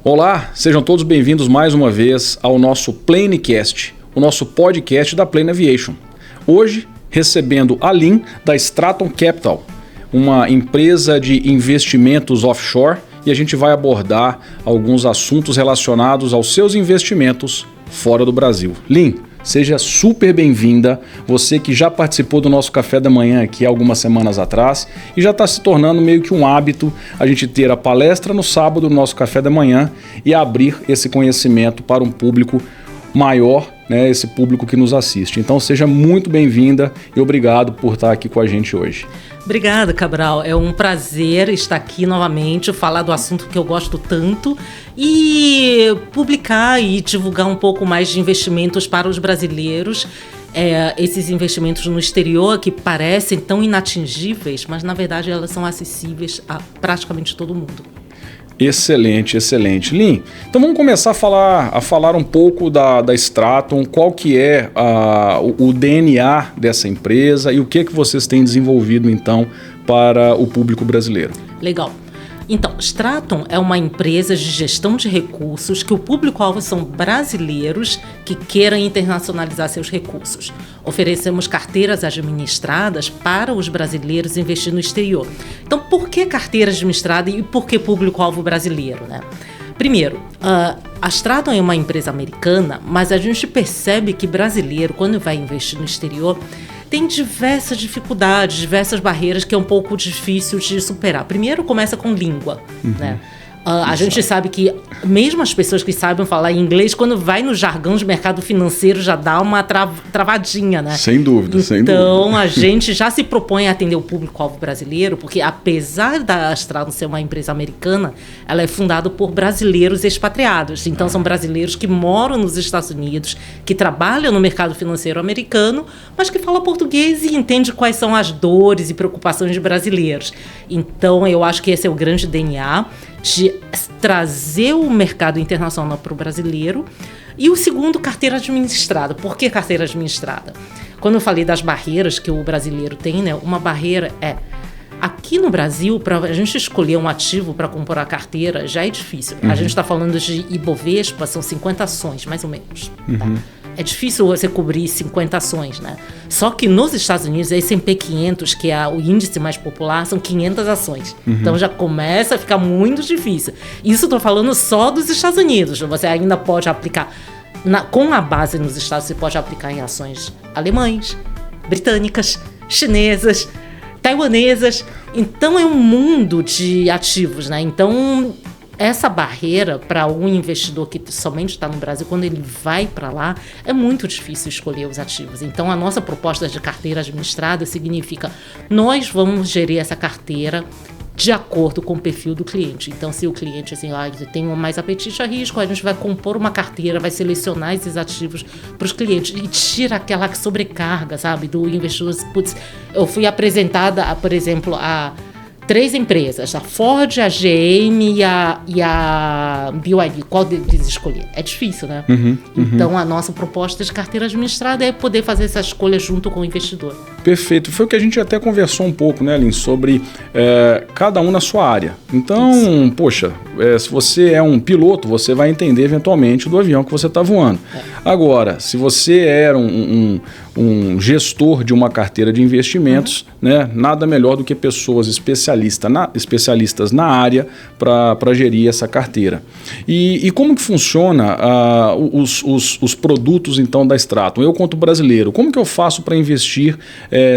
Olá, sejam todos bem-vindos mais uma vez ao nosso Planecast, o nosso podcast da Plane Aviation. Hoje, recebendo a Lynn da Straton Capital, uma empresa de investimentos offshore, e a gente vai abordar alguns assuntos relacionados aos seus investimentos fora do Brasil. Lynn, seja super bem-vinda, você que já participou do nosso café da manhã aqui algumas semanas atrás e já está se tornando meio que um hábito a gente ter a palestra no sábado do nosso café da manhã e abrir esse conhecimento para um público maior, né, esse público que nos assiste. Então seja muito bem-vinda e obrigado por estar aqui com a gente hoje. Obrigada, Cabral. É um prazer estar aqui novamente, falar do assunto que eu gosto tanto e publicar e divulgar um pouco mais de investimentos para os brasileiros. Esses investimentos no exterior que parecem tão inatingíveis, mas na verdade elas são acessíveis a praticamente todo mundo. Excelente, excelente. Lynn, então vamos começar a falar um pouco da Straton, qual que é o DNA dessa empresa e o que vocês têm desenvolvido então para o público brasileiro. Legal. Então, Straton é uma empresa de gestão de recursos que o público-alvo são brasileiros que queiram internacionalizar seus recursos. Oferecemos carteiras administradas para os brasileiros investir no exterior. Então, por que carteira administrada e por que público-alvo brasileiro, né? Primeiro, a Straton é uma empresa americana, mas a gente percebe que brasileiro, quando vai investir no exterior, tem diversas dificuldades, diversas barreiras que é um pouco difícil de superar. Primeiro, começa com língua, né? A gente sabe que mesmo as pessoas que sabem falar inglês, quando vai no jargão de mercado financeiro, já dá uma travadinha, né? Sem dúvida, sem dúvida. Então, a gente já se propõe a atender o público-alvo brasileiro, porque apesar da Straton ser uma empresa americana, ela é fundada por brasileiros expatriados. Então, são brasileiros que moram nos Estados Unidos, que trabalham no mercado financeiro americano, mas que falam português e entendem quais são as dores e preocupações de brasileiros. Então, eu acho que esse é o grande DNA de trazer o mercado internacional para o brasileiro. E o segundo, carteira administrada. Por que carteira administrada? Quando eu falei das barreiras que o brasileiro tem, né, uma barreira é... Aqui no Brasil, para a gente escolher um ativo para comprar a carteira, já é difícil. A gente está falando de Ibovespa, são 50 ações, mais ou menos. Tá? É difícil você cobrir 50 ações, né? Só que nos Estados Unidos, a S&P 500, que é o índice mais popular, são 500 ações. Então já começa a ficar muito difícil. Isso estou falando só dos Estados Unidos. Você ainda pode aplicar, com a base nos Estados, você pode aplicar em ações alemães, britânicas, chinesas, taiwanesas. Então é um mundo de ativos, né? Então essa barreira para um investidor que somente está no Brasil, quando ele vai para lá, é muito difícil escolher os ativos. Então a nossa proposta de carteira administrada significa nós vamos gerir essa carteira de acordo com o perfil do cliente. Então, se o cliente assim, tem mais apetite a risco, a gente vai compor uma carteira, vai selecionar esses ativos para os clientes e tira aquela sobrecarga, sabe, do investidor. Putz, eu fui apresentada, por exemplo, a 3 empresas, a Ford, a GM e a BYD. Qual deles escolher? É difícil, né? Então, a nossa proposta de carteira administrada é poder fazer essa escolha junto com o investidor. Perfeito. Foi o que a gente até conversou um pouco, né, Lynn, sobre cada um na sua área. Então, poxa, se você é um piloto, você vai entender eventualmente do avião que você está voando. Agora, se você era um gestor de uma carteira de investimentos, né, nada melhor do que pessoas especialistas na área para gerir essa carteira. E como que funciona os produtos então da Straton? Eu, quanto brasileiro, como que eu faço para investir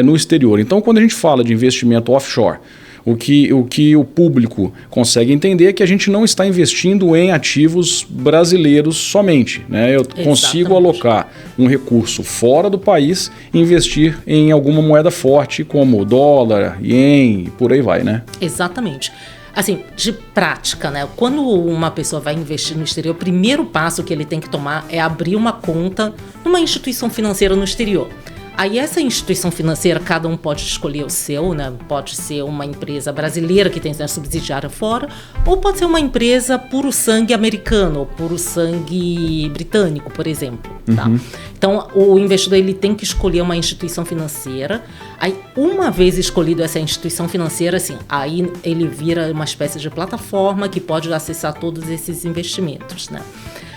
no exterior? Então, quando a gente fala de investimento offshore, o que o público consegue entender é que a gente não está investindo em ativos brasileiros somente, né? Eu consigo alocar um recurso fora do país e investir em alguma moeda forte, como dólar, ien e por aí vai, né? Exatamente. Assim, de prática, né? Quando uma pessoa vai investir no exterior, o primeiro passo que ele tem que tomar é abrir uma conta numa instituição financeira no exterior. Aí essa instituição financeira, cada um pode escolher o seu, né? Pode ser uma empresa brasileira que tem a subsidiária fora, ou pode ser uma empresa puro sangue americano, ou puro sangue britânico, por exemplo. Tá? Então, o investidor ele tem que escolher uma instituição financeira. Aí, uma vez escolhido essa instituição financeira, assim, aí ele vira uma espécie de plataforma que pode acessar todos esses investimentos, né?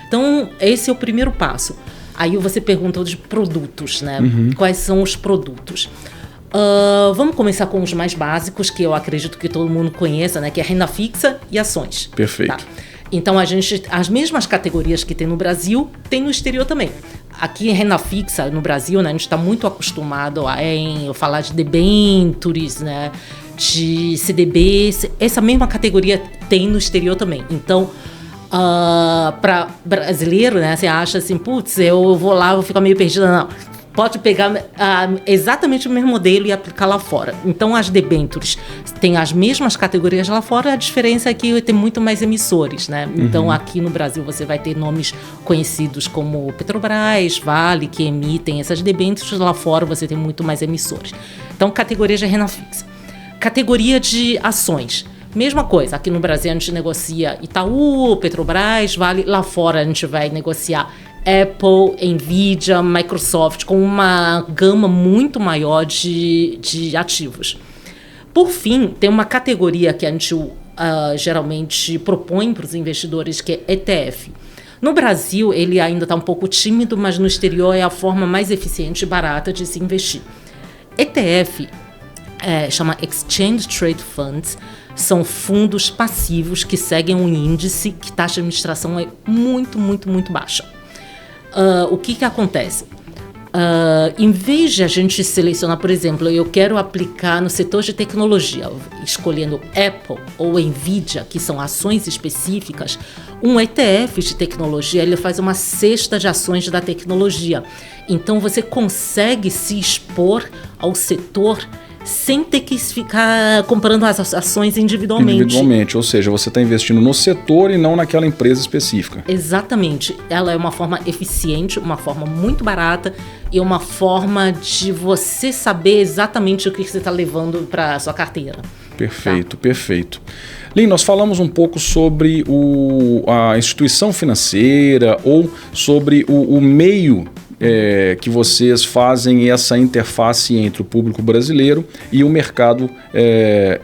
Então, esse é o primeiro passo. Aí você perguntou de produtos, né? Quais são os produtos? Vamos começar com os mais básicos, que eu acredito que todo mundo conheça, né? Que é renda fixa e ações. Perfeito. Tá? Então, as mesmas categorias que tem no Brasil, tem no exterior também. Aqui, renda fixa no Brasil, né? A gente está muito acostumado a falar de debêntures, né? De CDBs. Essa mesma categoria tem no exterior também. Então, para brasileiro, né, você acha assim, putz, eu vou lá, vou ficar meio perdida. Não, pode pegar exatamente o mesmo modelo e aplicar lá fora. Então, as debêntures têm as mesmas categorias lá fora, a diferença é que tem muito mais emissores, né? Então, aqui no Brasil, você vai ter nomes conhecidos como Petrobras, Vale, que emitem essas debêntures. Lá fora, você tem muito mais emissores. Então, categoria de renda fixa. Categoria de ações. Mesma coisa, aqui no Brasil a gente negocia Itaú, Petrobras, Vale. Lá fora a gente vai negociar Apple, Nvidia, Microsoft, com uma gama muito maior de ativos. Por fim, tem uma categoria que a gente geralmente propõe para os investidores, que é ETF. No Brasil, ele ainda está um pouco tímido, mas no exterior é a forma mais eficiente e barata de se investir. ETF chama Exchange Trade Funds. São fundos passivos que seguem um índice que taxa de administração é muito, muito, muito baixa. O que acontece? Em vez de a gente selecionar, por exemplo, eu quero aplicar no setor de tecnologia, escolhendo Apple ou Nvidia, que são ações específicas, um ETF de tecnologia ele faz uma cesta de ações da tecnologia. Então você consegue se expor ao setor sem ter que ficar comprando as ações individualmente. Ou seja, você está investindo no setor e não naquela empresa específica. Exatamente. Ela é uma forma eficiente, uma forma muito barata e uma forma de você saber exatamente o que você está levando para a sua carteira. Perfeito, tá? Perfeito. Lynn, nós falamos um pouco sobre a instituição financeira ou sobre o meio que vocês fazem essa interface entre o público brasileiro e o mercado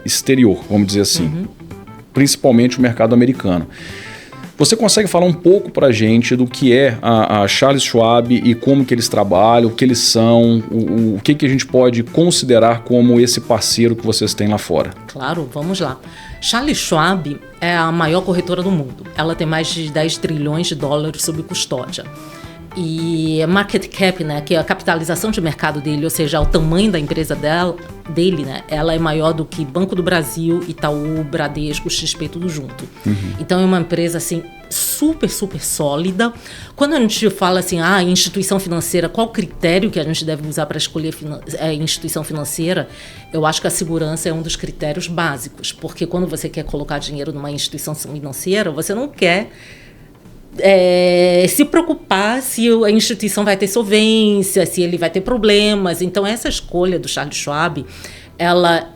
exterior, vamos dizer assim, principalmente o mercado americano. Você consegue falar um pouco para a gente do que é a Charles Schwab e como que eles trabalham, o que eles são, o que a gente pode considerar como esse parceiro que vocês têm lá fora? Claro, vamos lá. Charles Schwab é a maior corretora do mundo. Ela tem mais de 10 trilhões de dólares sob custódia. E a market cap, né, que é a capitalização de mercado dele, ou seja, o tamanho da empresa dele, né, ela é maior do que Banco do Brasil, Itaú, Bradesco, XP, tudo junto. Então é uma empresa assim super, super sólida. Quando a gente fala assim, instituição financeira, qual critério que a gente deve usar para escolher instituição financeira? Eu acho que a segurança é um dos critérios básicos, porque quando você quer colocar dinheiro numa instituição financeira, você não quer se preocupar se a instituição vai ter solvência, se ele vai ter problemas. Então, essa escolha do Charles Schwab, ela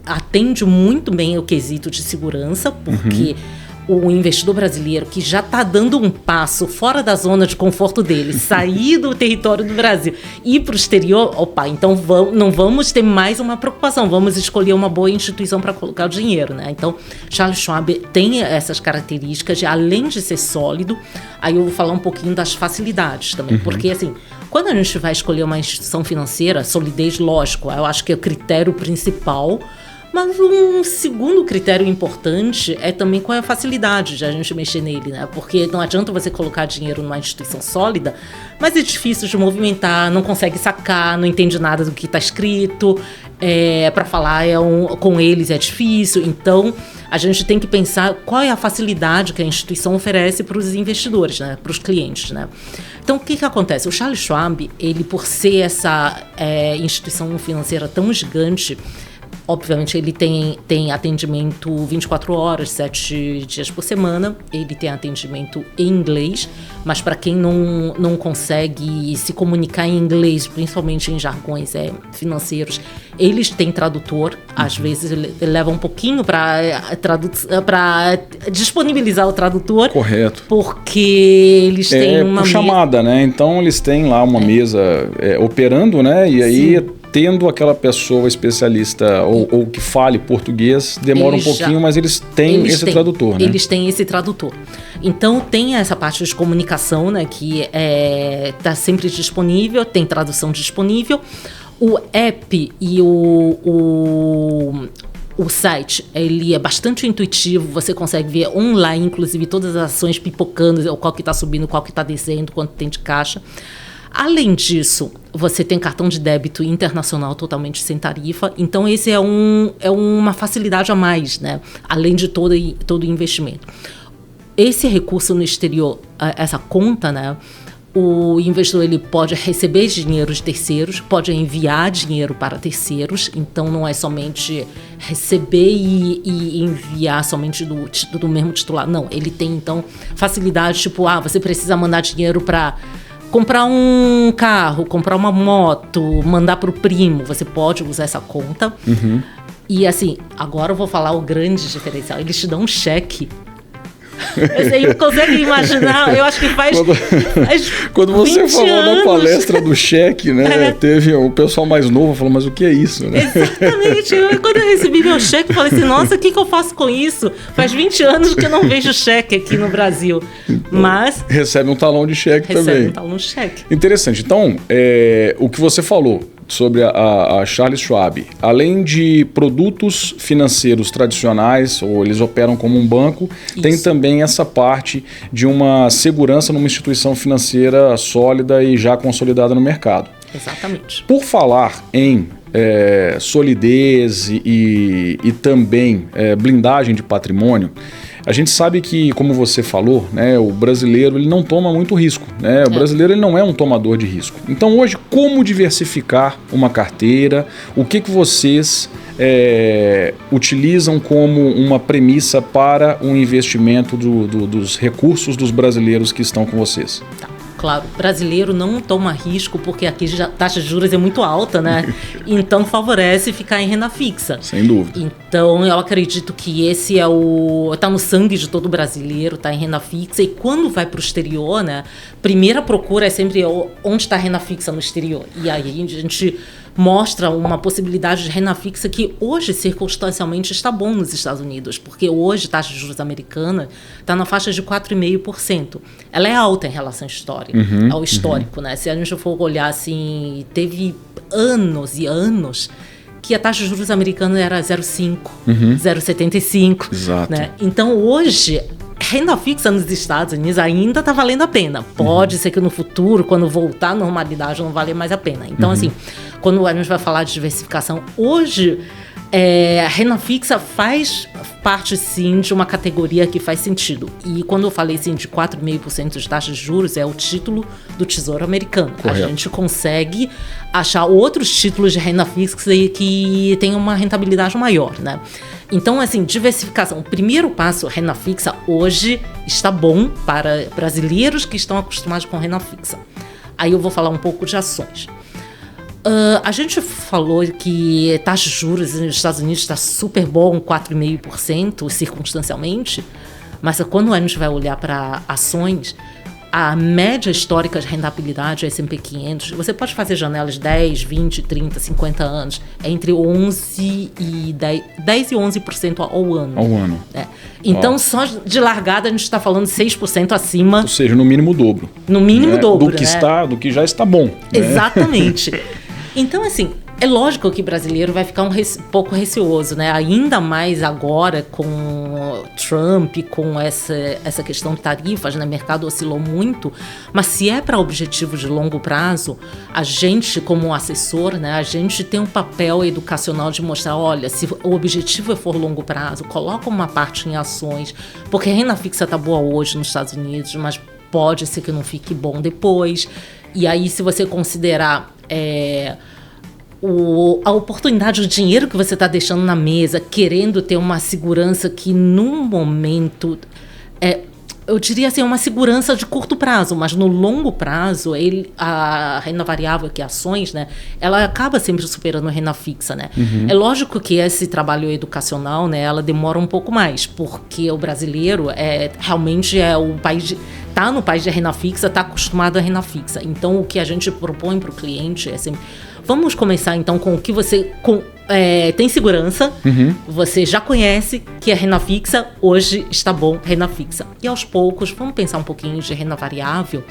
atende muito bem ao quesito de segurança, porque o investidor brasileiro que já está dando um passo fora da zona de conforto dele, sair do território do Brasil e ir para o exterior, então não vamos ter mais uma preocupação, vamos escolher uma boa instituição para colocar o dinheiro, né? Então, Charles Schwab tem essas características de, além de ser sólido, aí eu vou falar um pouquinho das facilidades também, porque assim, quando a gente vai escolher uma instituição financeira, solidez, lógico, eu acho que é o critério principal. Mas um segundo critério importante é também qual é a facilidade de a gente mexer nele, né? Porque não adianta você colocar dinheiro numa instituição sólida, mas é difícil de movimentar, não consegue sacar, não entende nada do que está escrito, para falar com eles é difícil. Então, a gente tem que pensar qual é a facilidade que a instituição oferece para os investidores, né? Para os clientes, né? Então, o que acontece? O Charles Schwab, ele por ser essa instituição financeira tão gigante, Obviamente, ele tem atendimento 24 horas, 7 dias por semana. Ele tem atendimento em inglês, mas para quem não consegue se comunicar em inglês, principalmente em jargões financeiros, eles têm tradutor. Às vezes, leva um pouquinho para disponibilizar o tradutor. Correto. Porque eles têm uma chamada, né? Então, eles têm lá uma mesa operando, né? E aí... Sim. Tendo aquela pessoa especialista ou que fale português, demora um pouquinho, mas eles têm esse tradutor, né? Eles têm esse tradutor. Então, tem essa parte de comunicação, né, que está sempre disponível, tem tradução disponível. O app e o site, ele é bastante intuitivo, você consegue ver online, inclusive, todas as ações pipocando, qual que está subindo, qual que está descendo, quanto tem de caixa. Além disso, você tem cartão de débito internacional totalmente sem tarifa, então esse é uma facilidade a mais, né? Além de todo o investimento. Esse recurso no exterior, essa conta, né? O investidor ele pode receber dinheiro de terceiros, pode enviar dinheiro para terceiros, então não é somente receber e enviar somente do mesmo titular. Não, ele tem então facilidade, tipo, você precisa mandar dinheiro para comprar um carro, comprar uma moto, mandar para o primo, você pode usar essa conta. Uhum. E assim, agora eu vou falar o grande diferencial, eles te dão um cheque. Você consegue imaginar? Eu acho que faz quando você falou na palestra do cheque, né? Teve o pessoal mais novo falou, mas o que é isso, né? Exatamente. Quando eu recebi meu cheque, eu falei assim, nossa, o que eu faço com isso? Faz 20 anos que eu não vejo cheque aqui no Brasil. Então, mas recebe um talão de cheque também. Recebe um talão de cheque. Interessante. Então, o que você falou sobre a Charles Schwab, além de produtos financeiros tradicionais, ou eles operam como um banco, tem também essa parte de uma segurança numa instituição financeira sólida e já consolidada no mercado. Exatamente. Por falar em solidez e também blindagem de patrimônio, a gente sabe que, como você falou, né, o brasileiro ele não toma muito risco, né? O brasileiro ele não é um tomador de risco. Então hoje, como diversificar uma carteira? O que vocês utilizam como uma premissa para um investimento dos recursos dos brasileiros que estão com vocês? Tá. Claro, brasileiro não toma risco porque aqui a taxa de juros é muito alta, né? Então favorece ficar em renda fixa. Sem dúvida. Então eu acredito que esse tá no sangue de todo brasileiro, tá em renda fixa. E quando vai para o exterior, né? Primeira procura é sempre onde está a renda fixa no exterior. E aí a gente mostra uma possibilidade de renda fixa que hoje, circunstancialmente, está bom nos Estados Unidos, porque hoje a taxa de juros americana está na faixa de 4,5%. Ela é alta em relação ao histórico, né? Se a gente for olhar assim, teve anos e anos que a taxa de juros americana era 0,5%, 0,75%. Exato. Né? Então, hoje, renda fixa nos Estados Unidos ainda está valendo a pena. Pode ser que no futuro, quando voltar à normalidade, não vale mais a pena. Então, assim, quando a gente vai falar de diversificação, hoje a renda fixa faz parte, sim, de uma categoria que faz sentido. E quando eu falei, assim, de 4,5% de taxa de juros, é o título do Tesouro Americano. Correto. A gente consegue achar outros títulos de renda fixa que tenham uma rentabilidade maior, né? Então, assim, diversificação. O primeiro passo, renda fixa, hoje está bom para brasileiros que estão acostumados com renda fixa. Aí eu vou falar um pouco de ações. A gente falou que taxa de juros nos Estados Unidos está super bom, 4,5% circunstancialmente, mas quando a gente vai olhar para ações, a média histórica de rentabilidade é S&P 500. Você pode fazer janelas de 10, 20, 30, 50 anos, é entre 10 e 11% ao ano. Ao ano. Então, só de largada, a gente está falando 6% acima. Ou seja, no mínimo o dobro. No mínimo o dobro, do que já está bom. Exatamente. Então, assim, é lógico que o brasileiro vai ficar um pouco receoso, né? Ainda mais agora com Trump, com essa questão de tarifas, né? O mercado oscilou muito, mas se é para objetivo de longo prazo, a gente, como assessor, né? A gente tem um papel educacional de mostrar, olha, se o objetivo for longo prazo, coloca uma parte em ações, porque a renda fixa tá boa hoje nos Estados Unidos, mas pode ser que não fique bom depois. E aí, se você considerar a oportunidade, o dinheiro que você está deixando na mesa, querendo ter uma segurança que num momento eu diria assim, uma segurança de curto prazo, mas no longo prazo, a renda variável, que é ações, né, ela acaba sempre superando a renda fixa, né? É lógico que esse trabalho educacional, né, ela demora um pouco mais, porque o brasileiro realmente é o país está no país de renda fixa, está acostumado à renda fixa. Então, o que a gente propõe para o cliente é sempre, vamos começar então com o que você tem segurança, você já conhece que é renda fixa, hoje está bom renda fixa. E aos poucos, vamos pensar um pouquinho de renda variável.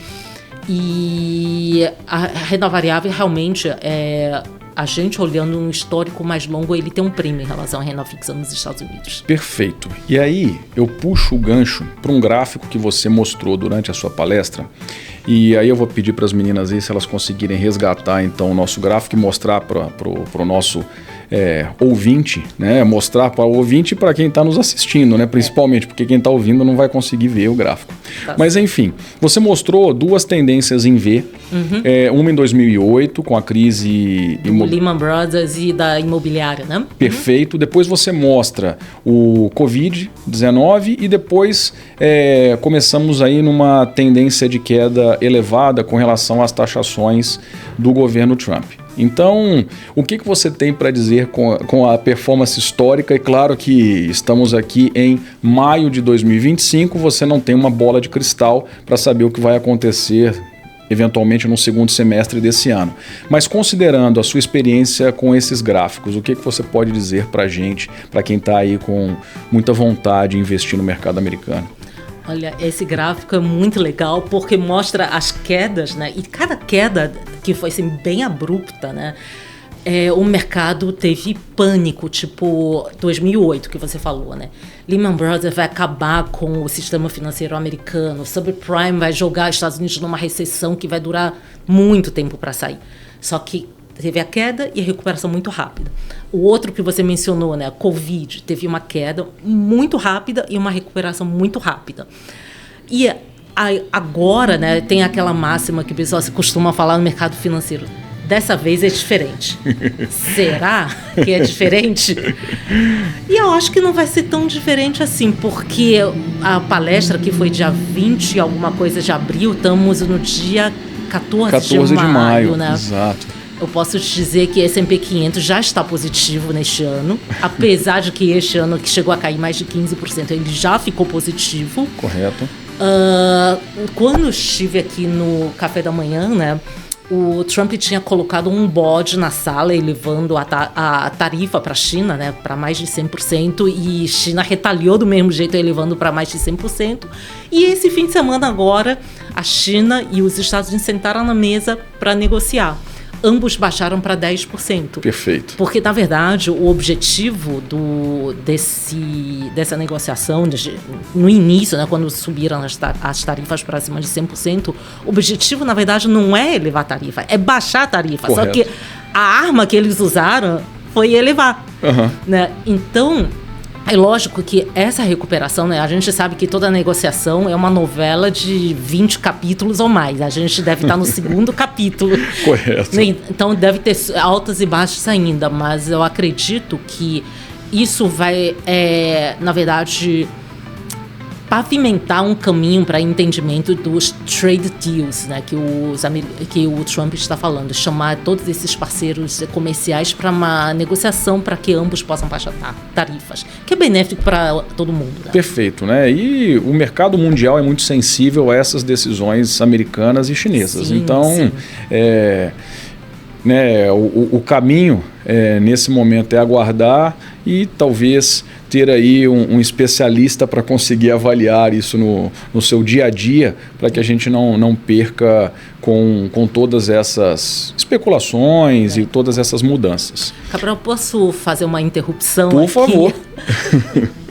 E a renda variável realmente a gente olhando um histórico mais longo, ele tem um prêmio em relação à renda fixa nos Estados Unidos. Perfeito. E aí eu puxo o gancho para um gráfico que você mostrou durante a sua palestra. E aí eu vou pedir para as meninas aí se elas conseguirem resgatar então o nosso gráfico e mostrar para o nosso ouvinte, né? Mostrar para o ouvinte e para quem está nos assistindo, né? Principalmente, porque quem está ouvindo não vai conseguir ver o gráfico. Tá. Mas enfim, você mostrou duas tendências em V, uma em 2008 com a crise do Lehman Brothers e da imobiliária, né? Perfeito. Depois você mostra o Covid-19 e depois começamos aí numa tendência de queda elevada com relação às taxações do governo Trump. Então, o que você tem para dizer com a performance histórica? E claro que estamos aqui em maio de 2025, você não tem uma bola de cristal para saber o que vai acontecer eventualmente no segundo semestre desse ano. Mas considerando a sua experiência com esses gráficos, o que você pode dizer para a gente, para quem está aí com muita vontade de investir no mercado americano? Olha, esse gráfico é muito legal porque mostra as quedas, né? E cada queda que foi assim, bem abrupta, né? O mercado teve pânico, tipo 2008 que você falou, né? Lehman Brothers vai acabar com o sistema financeiro americano, subprime vai jogar os Estados Unidos numa recessão que vai durar muito tempo para sair. Só que teve a queda e a recuperação muito rápida. O outro que você mencionou, né, a Covid, teve uma queda muito rápida e uma recuperação muito rápida. E agora, né, tem aquela máxima que o pessoal costuma falar no mercado financeiro. Dessa vez é diferente. Será que é diferente? E eu acho que não vai ser tão diferente assim, porque a palestra que foi dia 20 alguma coisa de abril, estamos no dia 14 de maio, né? Exato. Eu posso te dizer que S&P 500 já está positivo neste ano, apesar de que este ano, que chegou a cair mais de 15%, ele já ficou positivo. Correto. Quando eu estive aqui no café da manhã, né, o Trump tinha colocado um bode na sala, elevando a tarifa para a China, né, para mais de 100%, e China retaliou do mesmo jeito, elevando para mais de 100%. E esse fim de semana agora, a China e os Estados Unidos sentaram na mesa para negociar. Ambos baixaram para 10%. Perfeito. Porque, na verdade, o objetivo dessa negociação, no início, né, quando subiram as tarifas para cima de 100%, o objetivo, na verdade, não é elevar a tarifa, é baixar a tarifa. Correto. Só que a arma que eles usaram foi elevar. Né? Então, é lógico que essa recuperação, né, a gente sabe que toda negociação é uma novela de 20 capítulos ou mais. A gente deve estar no segundo capítulo. Correto. Né? Então deve ter altas e baixas ainda, mas eu acredito que isso vai, na verdade, pavimentar um caminho para entendimento dos trade deals, né, que o Trump está falando, chamar todos esses parceiros comerciais para uma negociação para que ambos possam baixar tarifas, que é benéfico para todo mundo. Né? Perfeito, né? E o mercado mundial é muito sensível a essas decisões americanas e chinesas. Sim, então, sim. O caminho nesse momento é aguardar e talvez ter aí um especialista para conseguir avaliar isso no seu dia a dia, para que a gente não perca com todas essas especulações e todas essas mudanças. Cabral, posso fazer uma interrupção? Por favor.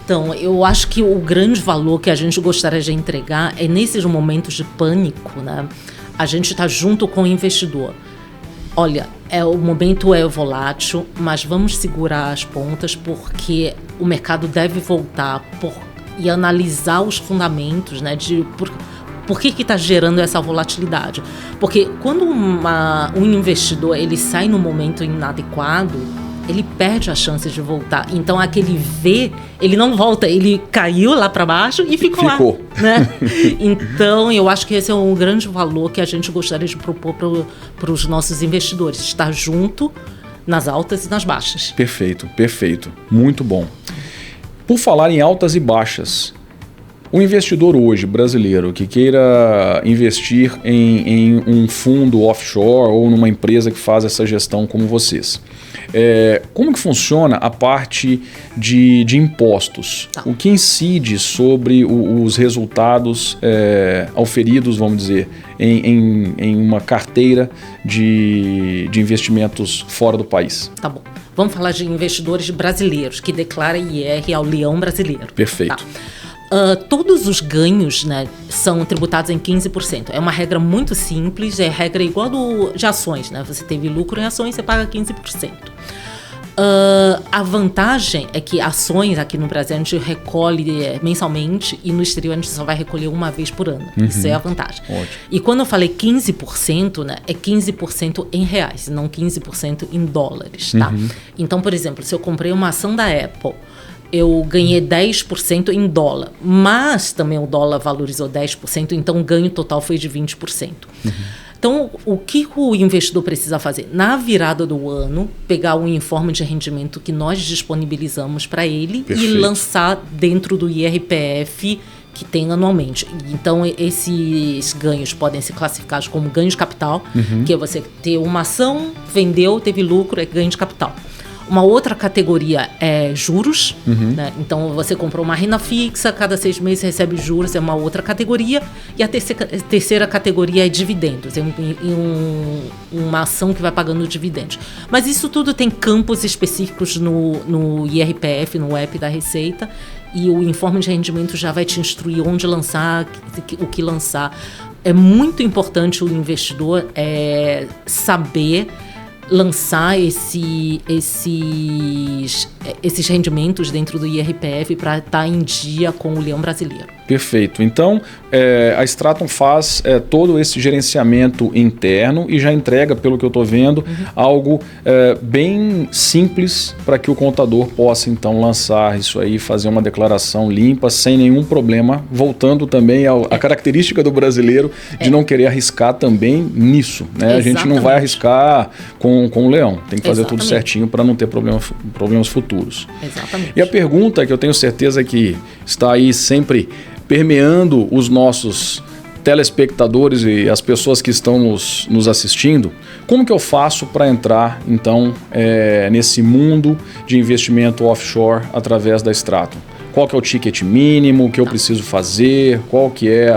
Então, eu acho que o grande valor que a gente gostaria de entregar é nesses momentos de pânico, né? A gente está junto com o investidor. Olha, o momento é volátil, mas vamos segurar as pontas porque o mercado deve voltar e analisar os fundamentos, né, Por que está gerando essa volatilidade? Porque quando um investidor ele sai no momento inadequado, ele perde a chance de voltar. Então, aquele V, ele não volta. Ele caiu lá para baixo e ficou lá. Né? Então, eu acho que esse é um grande valor que a gente gostaria de propor para os nossos investidores. Estar junto nas altas e nas baixas. Perfeito, perfeito. Muito bom. Por falar em altas e baixas, o investidor hoje brasileiro que queira investir em um fundo offshore ou numa empresa que faz essa gestão como vocês, como que funciona a parte de impostos? Tá. O que incide sobre os resultados auferidos, vamos dizer, em uma carteira de investimentos fora do país? Tá bom. Vamos falar de investidores brasileiros que declaram IR ao leão brasileiro. Perfeito. Tá. Todos os ganhos, né, são tributados em 15%. É uma regra muito simples, é regra igual de ações, né? Você teve lucro em ações, você paga 15%. A vantagem é que ações aqui no Brasil a gente recolhe mensalmente e no exterior a gente só vai recolher uma vez por ano. Uhum. Isso é a vantagem. Ótimo. E quando eu falei 15%, né, é 15% em reais, não 15% em dólares, tá? Uhum. Então, por exemplo, se eu comprei uma ação da Apple, eu ganhei 10% em dólar, mas também o dólar valorizou 10%, então o ganho total foi de 20%. Uhum. Então, o que o investidor precisa fazer? Na virada do ano, pegar o informe de rendimento que nós disponibilizamos para ele. Perfeito. E lançar dentro do IRPF que tem anualmente. Então, esses ganhos podem ser classificados como ganho de capital, uhum. que é você ter uma ação, vendeu, teve lucro, é ganho de capital. Uma outra categoria é juros, uhum. né? Então você comprou uma renda fixa, cada 6 meses recebe juros, é uma outra categoria. E a terceira categoria é dividendos, é uma ação que vai pagando dividendos. Mas isso tudo tem campos específicos no IRPF, no app da Receita, e o informe de rendimento já vai te instruir onde lançar, o que lançar. É muito importante o investidor saber lançar esses rendimentos dentro do IRPF para estar em dia com o leão brasileiro. Perfeito. Então, a Straton faz todo esse gerenciamento interno e já entrega, pelo que eu estou vendo, uhum. algo bem simples para que o contador possa, então, lançar isso aí, fazer uma declaração limpa, sem nenhum problema, voltando também à característica do brasileiro de não querer arriscar também nisso. Né? A gente não vai arriscar com o leão. Tem que fazer tudo certinho para não ter problemas futuros. Exatamente. E a pergunta que eu tenho certeza que está aí sempre permeando os nossos telespectadores e as pessoas que estão nos assistindo, como que eu faço para entrar, então, nesse mundo de investimento offshore através da Straton? Qual que é o ticket mínimo, o que eu preciso fazer, qual que é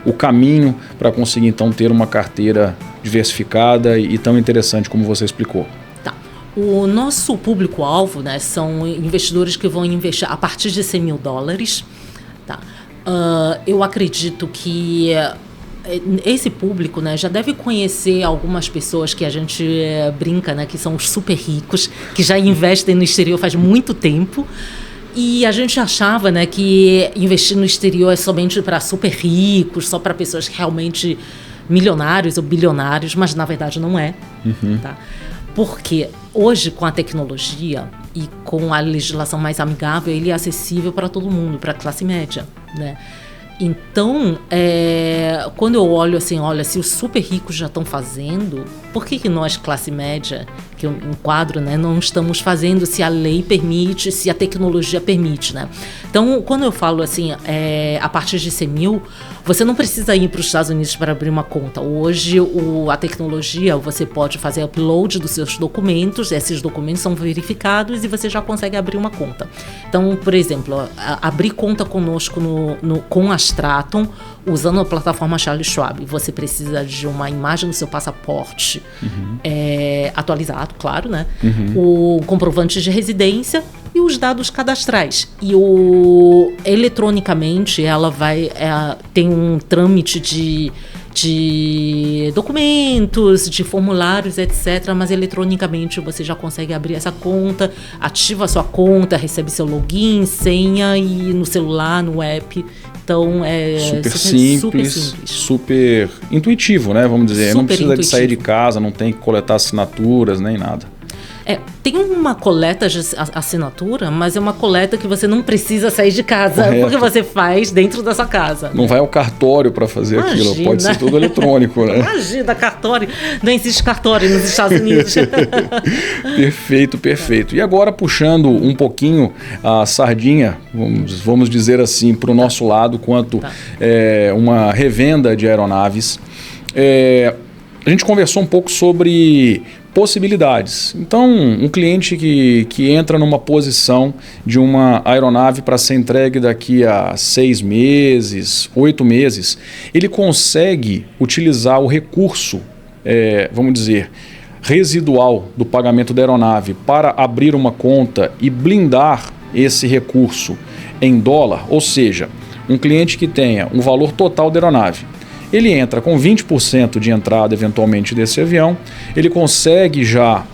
o caminho para conseguir, então, ter uma carteira diversificada e tão interessante como você explicou? O nosso público-alvo, né, são investidores que vão investir a partir de $100 mil. Tá. Eu acredito que esse público, né, já deve conhecer algumas pessoas que a gente brinca, né, que são os super ricos, que já investem no exterior faz muito tempo. E a gente achava, né, que investir no exterior é somente para super ricos, só para pessoas realmente milionários ou bilionários, mas na verdade não é. Uhum. Tá? Porque hoje, com a tecnologia e com a legislação mais amigável, ele é acessível para todo mundo, para a classe média, né? Então, quando eu olho assim, olha, se os super ricos já estão fazendo, por que nós, classe média, que eu enquadro, né, não estamos fazendo se a lei permite, se a tecnologia permite, né? Então, quando eu falo assim, a partir de 100 mil, você não precisa ir para os Estados Unidos para abrir uma conta. Hoje, a tecnologia, você pode fazer upload dos seus documentos, esses documentos são verificados e você já consegue abrir uma conta. Então, por exemplo, abrir conta conosco com a Straton, usando a plataforma Charles Schwab, você precisa de uma imagem do seu passaporte, uhum. Atualizado, claro, né? Uhum. O comprovante de residência e os dados cadastrais. E eletronicamente ela tem um trâmite de documentos, de formulários, etc. Mas eletronicamente você já consegue abrir essa conta, ativa a sua conta, recebe seu login, senha e no celular, no app, Então é super simples, super intuitivo, né? Vamos dizer, não precisa de sair de casa, não tem que coletar assinaturas nem nada. Tem uma coleta de assinatura, mas é uma coleta que você não precisa sair de casa, correto, porque você faz dentro da sua casa. Não vai ao cartório para fazer aquilo, pode ser tudo eletrônico, né? Imagina, cartório. Não existe cartório nos Estados Unidos. Perfeito. E agora, puxando um pouquinho a sardinha, vamos dizer assim, para o nosso lado, quanto uma revenda de aeronaves, a gente conversou um pouco sobre possibilidades. Então, um cliente que entra numa posição de uma aeronave para ser entregue daqui a 6 meses, 8 meses, ele consegue utilizar o recurso, vamos dizer, residual do pagamento da aeronave para abrir uma conta e blindar esse recurso em dólar, ou seja, um cliente que tenha um valor total da aeronave. Ele entra com 20% de entrada, eventualmente, desse avião. Ele consegue já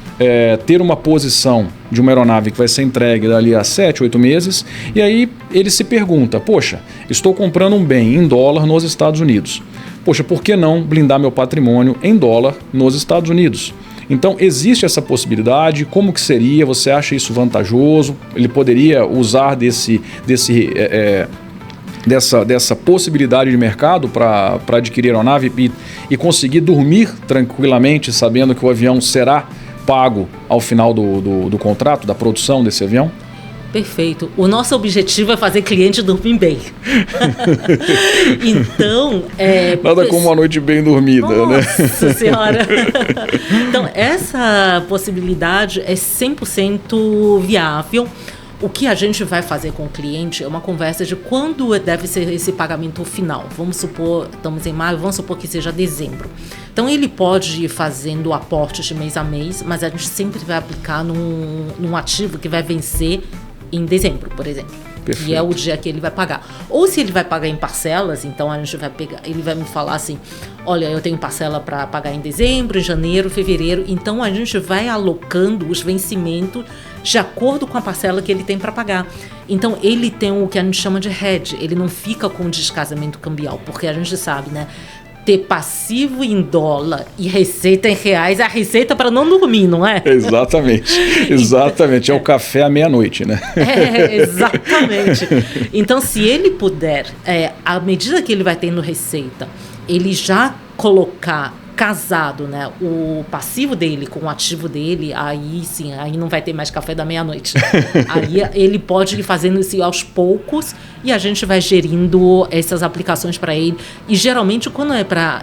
ter uma posição de uma aeronave que vai ser entregue dali a 7, 8 meses. E aí ele se pergunta, poxa, estou comprando um bem em dólar nos Estados Unidos. Poxa, por que não blindar meu patrimônio em dólar nos Estados Unidos? Então, existe essa possibilidade? Como que seria? Você acha isso vantajoso? Ele poderia usar dessa possibilidade de mercado para adquirir a aeronave e conseguir dormir tranquilamente sabendo que o avião será pago ao final do contrato, da produção desse avião? Perfeito. O nosso objetivo é fazer cliente dormir bem. Então... Nada como uma noite bem dormida, né? Nossa Senhora! Então, essa possibilidade é 100% viável. O que a gente vai fazer com o cliente é uma conversa de quando deve ser esse pagamento final. Vamos supor, estamos em maio, vamos supor que seja dezembro. Então, ele pode ir fazendo aportes de mês a mês, mas a gente sempre vai aplicar num ativo que vai vencer em dezembro, por exemplo. Perfeito. Que é o dia que ele vai pagar. Ou se ele vai pagar em parcelas, então a gente vai pegar, ele vai me falar assim, olha, eu tenho parcela para pagar em dezembro, em janeiro, fevereiro, então a gente vai alocando os vencimentos de acordo com a parcela que ele tem para pagar. Então ele tem o que a gente chama de hedge, ele não fica com descasamento cambial, porque a gente sabe, né? Ter passivo em dólar e receita em reais é a receita para não dormir, não é? Exatamente. É o café à meia-noite, né? Exatamente. Então, se ele puder, à medida que ele vai tendo receita, ele já colocar casado, né, o passivo dele com o ativo dele, aí sim, aí não vai ter mais café da meia-noite. Aí ele pode ir fazendo isso aos poucos e a gente vai gerindo essas aplicações para ele. E geralmente quando é para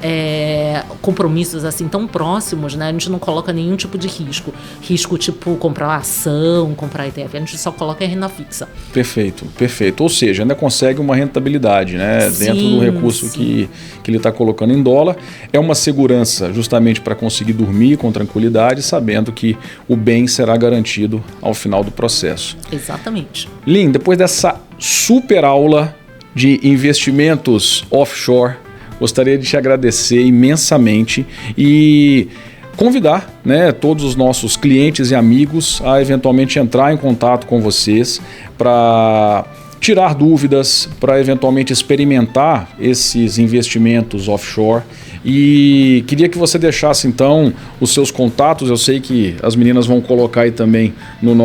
compromissos assim tão próximos, né, a gente não coloca nenhum tipo de risco. Risco tipo comprar ação, comprar ETF, a gente só coloca em renda fixa. Perfeito. Ou seja, ainda consegue uma rentabilidade, né, dentro do recurso que ele está colocando em dólar. É uma segurança justamente para conseguir dormir com tranquilidade, sabendo que o bem será garantido ao final do processo. Exatamente. Lynn, depois dessa super aula de investimentos offshore, gostaria de te agradecer imensamente e convidar, né, todos os nossos clientes e amigos a eventualmente entrar em contato com vocês para tirar dúvidas, para eventualmente experimentar esses investimentos offshore. E queria que você deixasse então os seus contatos. Eu sei que as meninas vão colocar aí também na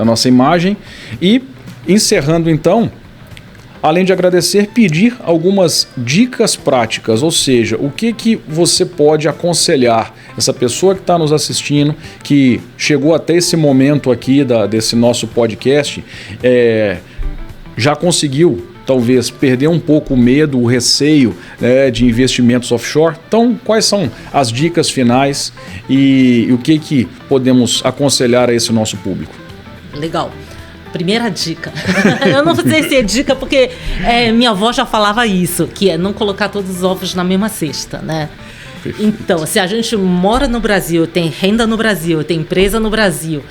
nossa imagem. E encerrando então, além de agradecer, pedir algumas dicas práticas, ou seja, o que você pode aconselhar essa pessoa que está nos assistindo, que chegou até esse momento aqui desse nosso podcast, já conseguiu talvez perder um pouco o medo, o receio, né, de investimentos offshore. Então, quais são as dicas finais e o que podemos aconselhar a esse nosso público? Legal. Primeira dica. Eu não sei se é dica porque minha avó já falava isso, que é não colocar todos os ovos na mesma cesta, né? Perfeito. Então, se a gente mora no Brasil, tem renda no Brasil, tem empresa no Brasil,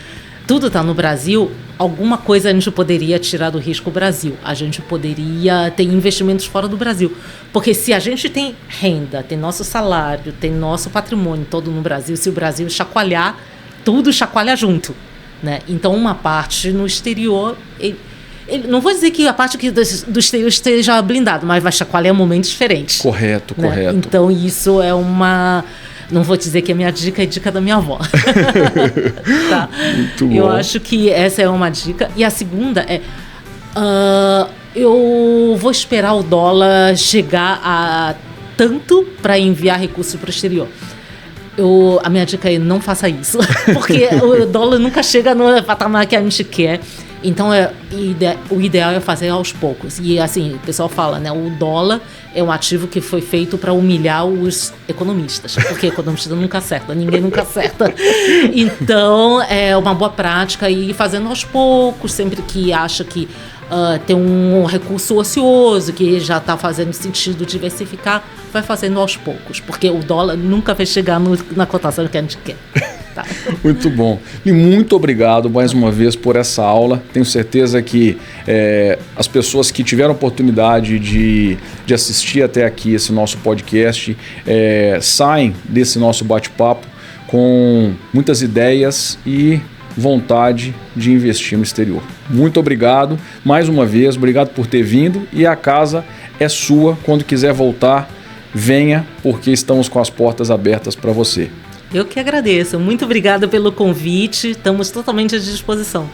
tudo está no Brasil, alguma coisa a gente poderia tirar do risco Brasil. A gente poderia ter investimentos fora do Brasil. Porque se a gente tem renda, tem nosso salário, tem nosso patrimônio todo no Brasil, se o Brasil chacoalhar, tudo chacoalha junto, né? Então, uma parte no exterior Não vou dizer que a parte do exterior esteja blindado, mas vai chacoalhar momentos diferentes. Correto, né? correto. Então isso é uma... Não vou dizer que a minha dica é dica da minha avó. Tá? Muito bom. Eu acho que essa é uma dica. E a segunda é... eu vou esperar o dólar chegar a tanto para enviar recursos para o exterior. A minha dica é não faça isso, porque o dólar nunca chega no patamar que a gente quer. Então, o ideal é fazer aos poucos. E assim, o pessoal fala, né? O dólar é um ativo que foi feito para humilhar os economistas, porque economista nunca acerta, ninguém nunca acerta. Então, é uma boa prática ir fazendo aos poucos, sempre que acha que tem um recurso ocioso que já está fazendo sentido diversificar, vai fazendo aos poucos, porque o dólar nunca vai chegar na cotação que a gente quer. Tá. Muito bom. E muito obrigado mais uma vez por essa aula. Tenho certeza que as pessoas que tiveram oportunidade de assistir até aqui esse nosso podcast saem desse nosso bate-papo com muitas ideias e vontade de investir no exterior. Muito obrigado mais uma vez, obrigado por ter vindo, e a casa é sua. Quando quiser voltar, venha, porque estamos com as portas abertas para você. Eu que agradeço. Muito obrigada pelo convite. Estamos totalmente à disposição.